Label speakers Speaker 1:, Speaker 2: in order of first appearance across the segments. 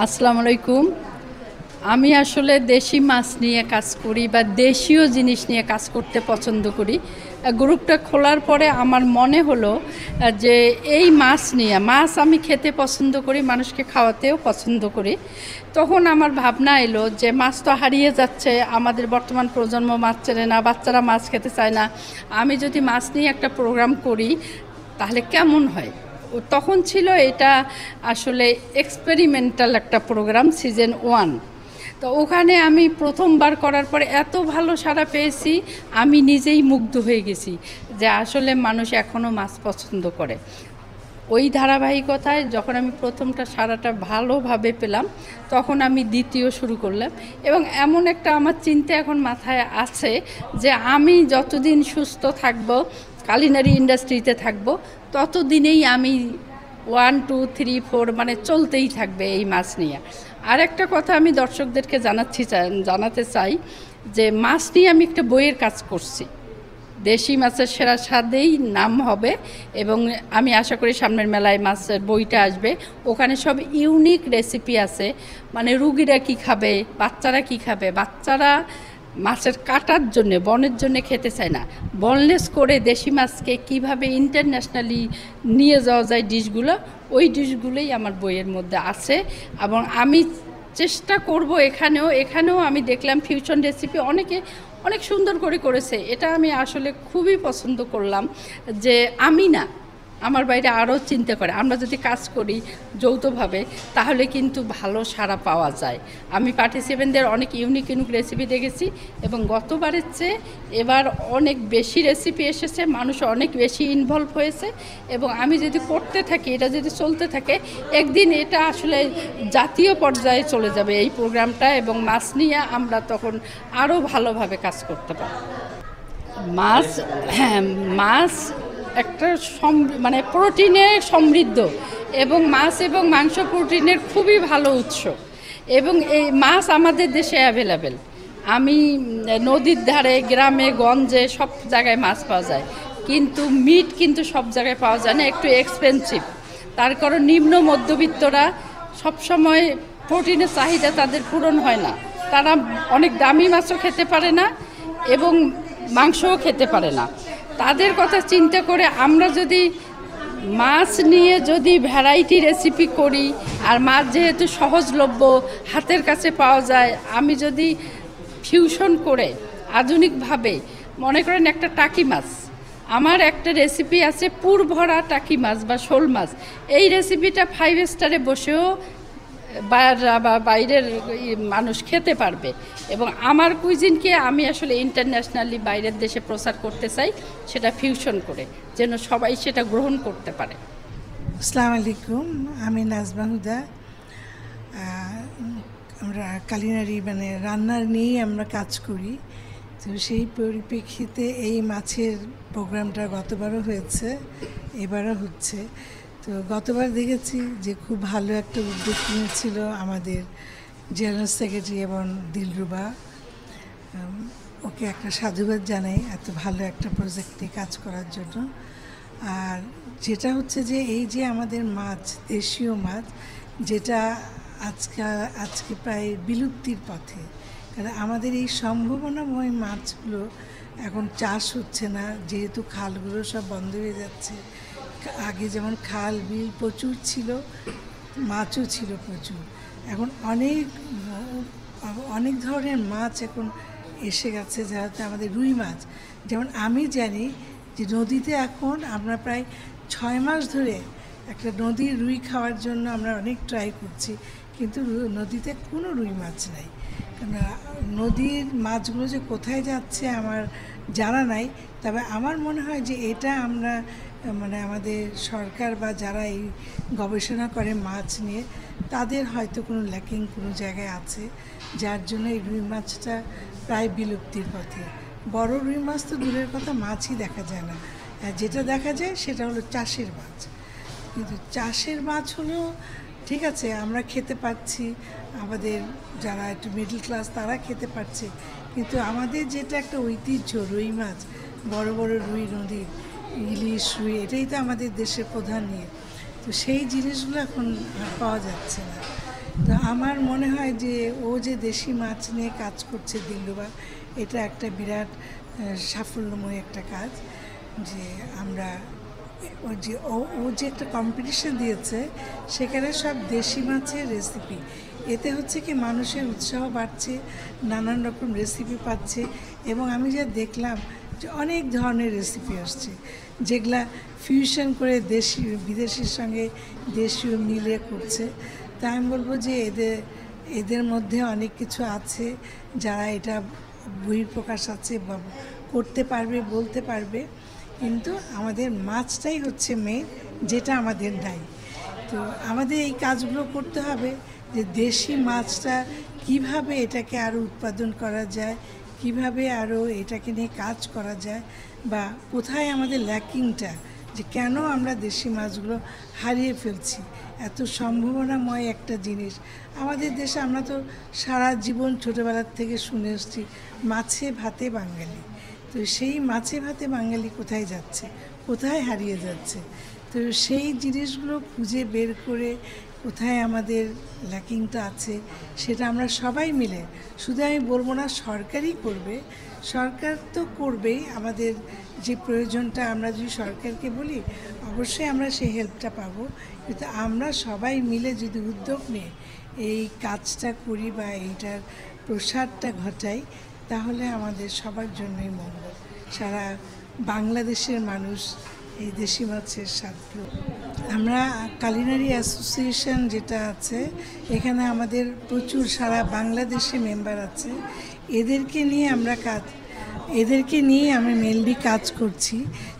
Speaker 1: আসসালামু আলাইকুম। আমি আসলে দেশি মাছ নিয়ে কাজ করি বা দেশীয় জিনিস নিয়ে কাজ করতে পছন্দ করি। গ্রুপটা খোলার পরে আমার মনে হলো যে এই মাছ আমি খেতে পছন্দ করি, মানুষকে খাওয়াতেও পছন্দ করি। তখন আমার ভাবনা এলো যে মাছ তো হারিয়ে যাচ্ছে, আমাদের বর্তমান প্রজন্ম মাছ চেনে না, বাচ্চারা মাছ খেতে চায় না। আমি যদি মাছ নিয়ে একটা প্রোগ্রাম করি তাহলে কেমন হয়। তখন ছিল এটা আসলে এক্সপেরিমেন্টাল একটা প্রোগ্রাম, সিজন 1। তো ওখানে আমি প্রথমবার করার পরে এত ভালো সাড়া পেয়েছি, আমি নিজেই মুগ্ধ হয়ে গেছি যে আসলে মানুষ এখনও মাছ পছন্দ করে। ওই ধারাবাহিকতায় যখন আমি প্রথমটা সাড়াটা ভালোভাবে পেলাম, তখন আমি দ্বিতীয় শুরু করলাম। এবং এমন একটা আমার চিন্তা এখন মাথায় আছে যে আমি যতদিন সুস্থ থাকব, কালিনারি ইন্ডাস্ট্রিতে থাকব, ততদিনেই আমি 1 2 3 4 মানে চলতেই থাকবে এই মাছ নিয়ে। আর একটা কথা আমি দর্শকদেরকে জানাতে চাই যে মাছ নিয়ে আমি একটা বইয়ের কাজ করছি। দেশি মাছের সেরা স্বাদেই নাম হবে, এবং আমি আশা করি সামনের মেলায় মাছের বইটা আসবে। ওখানে সব ইউনিক রেসিপি আছে, মানে রুগীরা কি খাবে, বাচ্চারা কি খাবে। বাচ্চারা মাছের কাটার জন্যে, বনের জন্যে খেতে চায় না। বনলেস করে দেশি মাছকে কিভাবে ইন্টারন্যাশনালি নিয়ে যাওয়া যায় ডিশগুলো, ওই ডিশগুলোই আমার বইয়ের মধ্যে আছে। এবং আমি চেষ্টা করব এখানেও আমি দেখলাম ফিউশন রেসিপি অনেক সুন্দর করে করেছে। এটা আমি আসলে খুবই পছন্দ করলাম যে আমি না, আমার বাইরে আরও চিন্তা করে। আমরা যদি কাজ করি যৌথভাবে তাহলে কিন্তু ভালো সাড়া পাওয়া যায়। আমি পার্টিসিপেন্টদের অনেক ইউনিক রেসিপি দেখেছি, এবং গতবারের চেয়ে এবার অনেক বেশি রেসিপি এসেছে, মানুষ অনেক বেশি ইনভলভ হয়েছে। এবং আমি যদি করতে থাকি, এটা যদি চলতে থাকে, একদিন এটা আসলে জাতীয় পর্যায়ে চলে যাবে এই প্রোগ্রামটা, এবং মাছ নিয়ে আমরা তখন আরও ভালোভাবে কাজ করতে পারব। মাছ একটা মানে প্রোটিনে সমৃদ্ধ, এবং মাছ এবং মাংস প্রোটিনের খুবই ভালো উৎস। এবং এই মাছ আমাদের দেশে অ্যাভেলেবেল। আমি নদীর ধারে, গ্রামে গঞ্জে সব জায়গায় মাছ পাওয়া যায়, কিন্তু মিট কিন্তু সব জায়গায় পাওয়া যায় না, একটু এক্সপেন্সিভ। তার কারণ নিম্ন মধ্যবিত্তরা সবসময় প্রোটিনের চাহিদা তাদের পূরণ হয় না। তারা অনেক দামি মাছও খেতে পারে না এবং মাংসও খেতে পারে না। তাদের কথা চিন্তা করে আমরা যদি মাছ নিয়ে যদি ভ্যারাইটি রেসিপি করি, আর মাছ যেহেতু সহজলভ্য, হাতের কাছে পাওয়া যায়, আমি যদি ফিউশন করে আধুনিকভাবে, মনে করেন একটা টাকি মাছ, আমার একটা রেসিপি আছে পুর ভরা টাকি মাছ বা শোল মাছ। এই রেসিপিটা 5 স্টারে বসেও বাইরের মানুষ খেতে পারবে। এবং আমার কুইজিনকে আমি আসলে ইন্টারন্যাশনালি বাইরের দেশে প্রচার করতে চাই, সেটা ফিউশন করে, যেন সবাই সেটা গ্রহণ করতে পারে।
Speaker 2: আসসালামু আলাইকুম, আমি নাজমা হুদা। আমরা কালিনারি মানে রান্নার নিয়েই আমরা কাজ করি। তো সেই পরিপ্রেক্ষিতে এই মাছের প্রোগ্রামটা গতবারও হয়েছে, এবারও হচ্ছে। তো গতবার দেখেছি যে খুব ভালো একটা উদ্যোগ নিয়েছিল আমাদের জেনারেল সেক্রেটারি এবং দিলরুবা। ওকে একটা সাধুবাদ জানাই এত ভালো একটা প্রজেক্টে কাজ করার জন্য। আর যেটা হচ্ছে যে এই যে আমাদের মাছ, দেশীয় মাছ, যেটা আজকে প্রায় বিলুপ্তির পথে, কারণ আমাদের এই সম্ভাবনাময় মাছগুলো এখন চাষ হচ্ছে না, যেহেতু খালগুলো সব বন্ধ হয়ে যাচ্ছে। আগে যেমন খাল বিল প্রচুর ছিল, মাছও ছিল প্রচুর। এখন অনেক ধরনের মাছ এখন এসে গেছে, যাতে আমাদের রুই মাছ, যেমন আমি জানি যে নদীতে এখন আমরা প্রায় 6 মাস ধরে একটা নদীর রুই খাওয়ার জন্য আমরা অনেক ট্রাই করছি, কিন্তু নদীতে কোনো রুই মাছ নাই। কারণ নদীর মাছগুলো যে কোথায় যাচ্ছে আমার জানা নাই। তবে আমার মনে হয় যে এটা আমরা মানে আমাদের সরকার বা যারা এই গবেষণা করে মাছ নিয়ে, তাদের হয়তো কোনো ল্যাকিং কোনো জায়গায় আছে, যার জন্য এই রুই মাছটা প্রায় বিলুপ্তির পথে। বড় রুই মাছ তো দূরের কথা, মাছই দেখা যায় না। যেটা দেখা যায় সেটা হলো চাষের মাছ। কিন্তু চাষের মাছ হলেও ঠিক আছে, আমরা খেতে পাচ্ছি, আমাদের যারা একটু মিডল ক্লাস তারা খেতে পারছে, কিন্তু আমাদের যেটা একটা ঐতিহ্য রুই মাছ, বড় বড় রুই, নদীর ইলিশ, রুই, এটাই তো আমাদের দেশের প্রধান নিয়ে। তো সেই জিনিসগুলো এখন পাওয়া যাচ্ছে না। তো আমার মনে হয় যে ও যে দেশি মাছ নিয়ে কাজ করছে দিলরুবা, এটা একটা বিরাট সাফল্যময় একটা কাজ। যে আমরা ও যে একটা কম্পিটিশন দিয়েছে, সেখানে সব দেশি মাছের রেসিপি। এতে হচ্ছে কি মানুষের উৎসাহ বাড়ছে, নানান রকম রেসিপি পাচ্ছে, এবং আমি যা দেখলাম যে অনেক ধরনের রেসিপি আসছে, যেগুলা ফিউশন করে দেশি বিদেশির সঙ্গে দেশীয় মিলে করছে। তা আমি বলবো যে এদের মধ্যে অনেক কিছু আছে, যারা এটা বহিঃপ্রকাশ আছে বা করতে পারবে, বলতে পারবে, কিন্তু আমাদের মাছটাই হচ্ছে মেন, যেটা আমাদের নাই। তো আমাদের এই কাজগুলো করতে হবে, যে দেশি মাছটা কিভাবে এটাকে আরও উৎপাদন করা যায়, কিভাবে আরও এটাকে নিয়ে কাজ করা যায়, বা কোথায় আমাদের ল্যাকিংটা, যে কেন আমরা দেশি মাছগুলো হারিয়ে ফেলছি। এত সম্ভাবনাময় একটা জিনিস আমাদের দেশে। আমরা তো সারা জীবন ছোটোবেলার থেকে শুনে এসেছি মাছে ভাতে বাঙালি। তো সেই মাছে ভাতে বাঙালি কোথায় যাচ্ছে, কোথায় হারিয়ে যাচ্ছে? তো সেই জিনিসগুলো খুঁজে বের করে কোথায় আমাদের ল্যাকিংটা আছে, সেটা আমরা সবাই মিলে, শুধু আমি বলবো না সরকারই করবে, সরকার তো করবেই। আমাদের যে প্রয়োজনটা আমরা যদি সরকারকে বলি, অবশ্যই আমরা সেই হেল্পটা পাবো, কিন্তু আমরা সবাই মিলে যদি উদ্যোগ নিয়ে এই কাজটা করি বা এইটার প্রসারটা ঘটাই, তাহলে আমাদের সবার জন্যই মঙ্গল। সারা বাংলাদেশের মানুষ এই দেশি মাছের স্বাদ। আমরা কালিনারি অ্যাসোসিয়েশন যেটা আছে, এখানে আমাদের প্রচুর সারা বাংলাদেশে মেম্বার আছে। এদেরকে নিয়ে আমরা মেনলি কাজ করছি।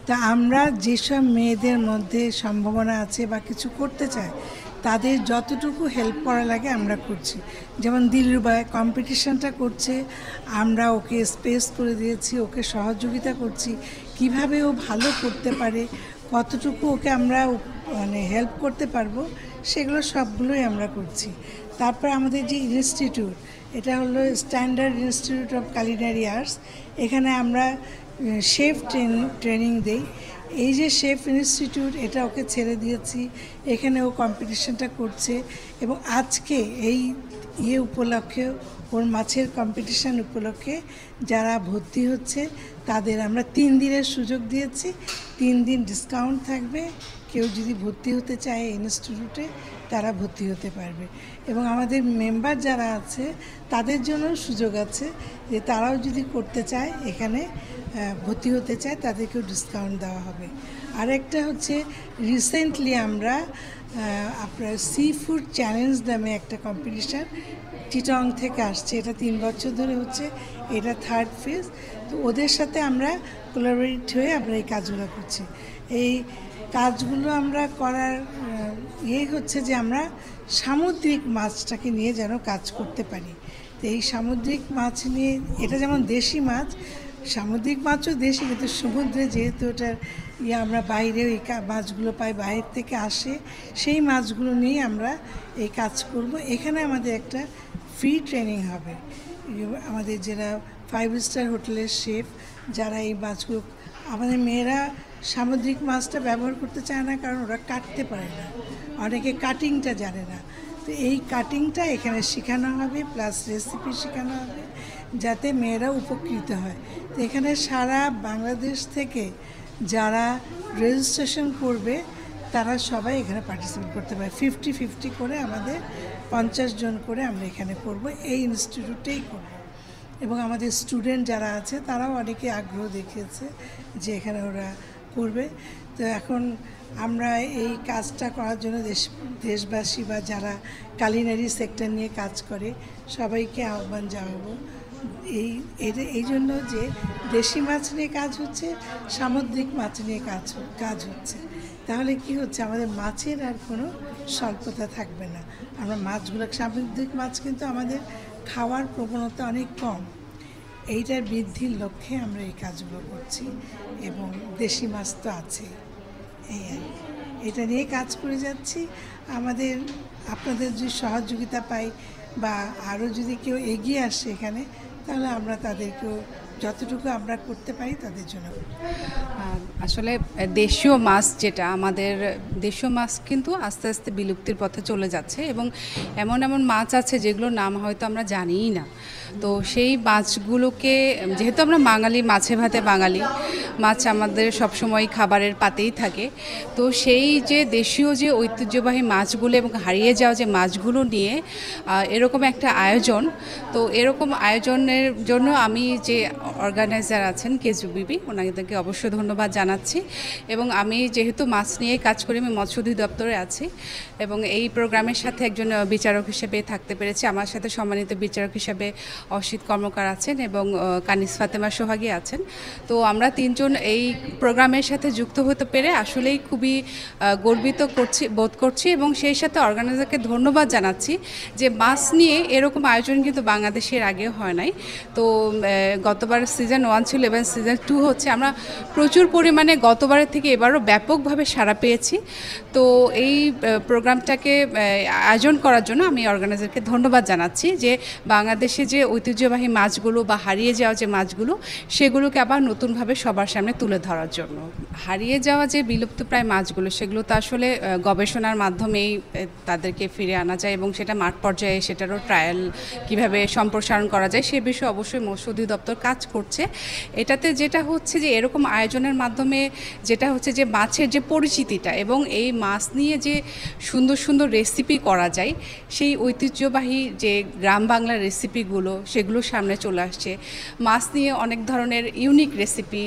Speaker 2: তা আমরা যেসব মেয়েদের মধ্যে সম্ভাবনা আছে বা কিছু করতে চায়, তাদের যতটুকু হেল্প করা লাগে আমরা করছি। যেমন দিলরুবা কম্পিটিশনটা করছে, আমরা ওকে স্পেস করে দিয়েছি, ওকে সহযোগিতা করছি, কিভাবে ও ভালো করতে পারে, কতটুকু ওকে আমরা হেল্প করতে পারবো, সেগুলো সবগুলোই আমরা করছি। তারপর আমাদের যে ইনস্টিটিউট, এটা হলো standard institute of culinary arts. এখানে আমরা শেফ ট্রেনিং দেই। এই যে শেফ ইনস্টিটিউট, এটা ওকে ছেড়ে দিয়েছি, এখানে ও কম্পিটিশনটা করছে। এবং আজকে এই উপলক্ষে, ওর মাছের কম্পিটিশান উপলক্ষে যারা ভর্তি হচ্ছে, তাদের আমরা 3 দিনের সুযোগ দিয়েছি। 3 দিন ডিসকাউন্ট থাকবে। কেউ যদি ভর্তি হতে চায় ইনস্টিটিউটে, তারা ভর্তি হতে পারবে। এবং আমাদের মেম্বার যারা আছে, তাদের জন্য সুযোগ আছে, যে তারাও যদি করতে চায়, এখানে ভর্তি হতে চায়, তাদেরকেও ডিসকাউন্ট দেওয়া হবে। আরেকটা হচ্ছে, রিসেন্টলি আমরা আপনার সি ফুড চ্যালেঞ্জ নামে একটা কম্পিটিশান চিটং থেকে আসছে। এটা 3 বছর ধরে হচ্ছে, এটা 3rd ফেজ। তো ওদের সাথে আমরা কোলাবোরেট হয়ে আমরা এই কাজগুলো করছি। এই কাজগুলো আমরা করার হচ্ছে যে আমরা সামুদ্রিক মাছটাকে নিয়ে যেন কাজ করতে পারি। তো এই সামুদ্রিক মাছ নিয়ে, এটা যেমন দেশি মাছ, সামুদ্রিক মাছও দেশি, কিন্তু সমুদ্রে যেহেতু ওটার আমরা বাইরে এই মাছগুলো পাই, বাইরে থেকে আসে, সেই মাছগুলো নিয়ে আমরা এই কাজ করব। এখানে আমাদের একটা ফ্রি ট্রেনিং হবে। আমাদের যারা 5 স্টার হোটেলের শেফ, যারা এই মাছগুলো, আমাদের মেয়েরা সামুদ্রিক মাছটা ব্যবহার করতে চায় না, কারণ ওরা কাটতে পারে না, অনেকে কাটিংটা জানে না। তো এই কাটিংটা এখানে শেখানো হবে, প্লাস রেসিপি শেখানো হবে, যাতে মেয়েরা উপকৃত হয়। তো এখানে সারা বাংলাদেশ থেকে যারা রেজিস্ট্রেশন করবে, তারা সবাই এখানে পার্টিসিপেট করতে পারে। 50-50 করে আমাদের 50 জন করে আমরা এখানে করব, এই ইনস্টিটিউটেই করব। এবং আমাদের স্টুডেন্ট যারা আছে, তারাও অনেকে আগ্রহ দেখিয়েছে যে এখানে ওরা করবে। তো এখন আমরা এই কাজটা করার জন্য দেশবাসী বা যারা কালিনারি সেক্টর নিয়ে কাজ করে, সবাইকে আহ্বান জানাবো। এই জন্য যে দেশি মাছ নিয়ে কাজ হচ্ছে, সামুদ্রিক মাছ নিয়ে কাজ হচ্ছে, তাহলে কি হচ্ছে, আমাদের মাছের আর কোনো স্বল্পতা থাকবে না। আমরা মাছগুলো, সামুদ্রিক মাছ কিন্তু আমাদের খাওয়ার প্রবণতা অনেক কম, এইটার বৃদ্ধির লক্ষ্যে আমরা এই কাজগুলো করছি। এবং দেশি মাছ তো আছে, এটা নিয়ে কাজ করে যাচ্ছি। আপনাদের যদি সহযোগিতা পাই, বা আরও যদি কেউ এগিয়ে আসে এখানে, তাহলে আমরা তাদেরকেও যতটুকু আমরা করতে পারি তাদের জন্য।
Speaker 3: আসলে দেশীয় মাছ যেটা আমাদের দেশীয় মাছ কিন্তু আস্তে আস্তে বিলুপ্তির পথে চলে যাচ্ছে এবং এমন এমন মাছ আছে যেগুলোর নাম হয়তো আমরা জানিই না। তো সেই মাছগুলোকে যেহেতু আমরা বাঙালি, মাছে ভাতে বাঙালি, মাছ আমাদের সবসময় খাবারের পাতেই থাকে। তো সেই যে দেশীয় যে ঐতিহ্যবাহী মাছগুলো এবং হারিয়ে যাওয়া যে মাছগুলো নিয়ে এরকম একটা আয়োজন, তো এরকম আয়োজনের জন্য আমি যে অর্গানাইজার আছেন কেজুবিবি, ওনাদেরকে অবশ্যই ধন্যবাদ জানাচ্ছি। এবং আমি যেহেতু মাছ নিয়ে কাজ করি, আমি মৎস্য অধিদপ্তরে আছি এবং এই প্রোগ্রামের সাথে একজন বিচারক হিসেবে থাকতে পেরেছি। আমার সাথে সম্মানিত বিচারক হিসেবে অসিত কর্মকার আছেন এবং কানিস ফাতেমা সোহাগী আছেন। তো আমরা তিনজন এই প্রোগ্রামের সাথে যুক্ত হতে পেরে আসলেই খুবই গর্বিত বোধ করছি এবং সেই সাথে অর্গানাইজারকে ধন্যবাদ জানাচ্ছি যে মাছ নিয়ে এরকম আয়োজন কিন্তু বাংলাদেশের আগেও হয় নাই। তো গতবার সিজন 1 ছিল, এবার সিজন 2 হচ্ছে। আমরা প্রচুর পরিমাণে গতবারের থেকে এবারও ব্যাপকভাবে সাড়া পেয়েছি। তো এই প্রোগ্রামটাকে আয়োজন করার জন্য আমি অর্গানাইজারকে ধন্যবাদ জানাচ্ছি যে বাংলাদেশে যে ঐতিহ্যবাহী মাছগুলো বা হারিয়ে যাওয়া যে মাছগুলো, সেগুলোকে আবার নতুনভাবে সবার সামনে তুলে ধরার জন্য। হারিয়ে যাওয়া যে বিলুপ্তপ্রায় মাছগুলো, সেগুলো তো আসলে গবেষণার মাধ্যমেই তাদেরকে ফিরে আনা যায় এবং সেটা মাঠ পর্যায়ে সেটারও ট্রায়াল কিভাবে সম্প্রসারণ করা যায় সে বিষয়ে অবশ্যই মৎস্য অধিদপ্তর কাজ করছে। এটাতে যেটা হচ্ছে যে এরকম আয়োজনের মাধ্যমে যেটা হচ্ছে যে মাছের যে পরিচিতিটা এবং এই মাছ নিয়ে যে সুন্দর সুন্দর রেসিপি করা যায়, সেই ঐতিহ্যবাহী যে গ্রাম বাংলার রেসিপিগুলো সেগুলো সামনে চলে আসছে। মাছ নিয়ে অনেক ধরনের ইউনিক রেসিপি,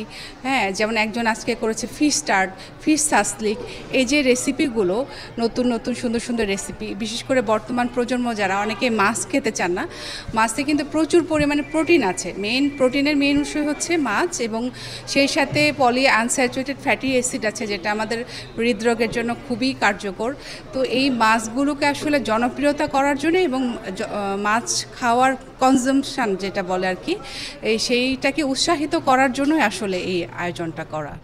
Speaker 3: হ্যাঁ, যেমন একজন আজকে করেছে ফিশ টার্ট, ফিশ সাসলিক। এই যে রেসিপিগুলো, নতুন নতুন সুন্দর সুন্দর রেসিপি, বিশেষ করে বর্তমান প্রজন্ম যারা অনেকে মাছ খেতে চান না, মাছে কিন্তু প্রচুর পরিমাণে প্রোটিন আছে। প্রোটিনের মেইন উৎস হচ্ছে মাছ এবং সেই সাথে পলি আনস্যাচুরেটেড ফ্যাটি অ্যাসিড আছে যেটা আমাদের হৃদরোগের জন্য খুবই কার্যকর। তো এই মাছগুলোকে আসলে জনপ্রিয়তা করার জন্য এবং মাছ খাওয়ার কনজাম্পশন যেটা বলে আর কি, সেইটাকে উৎসাহিত করার জন্যই আসলে এই আয়োজনটা করা।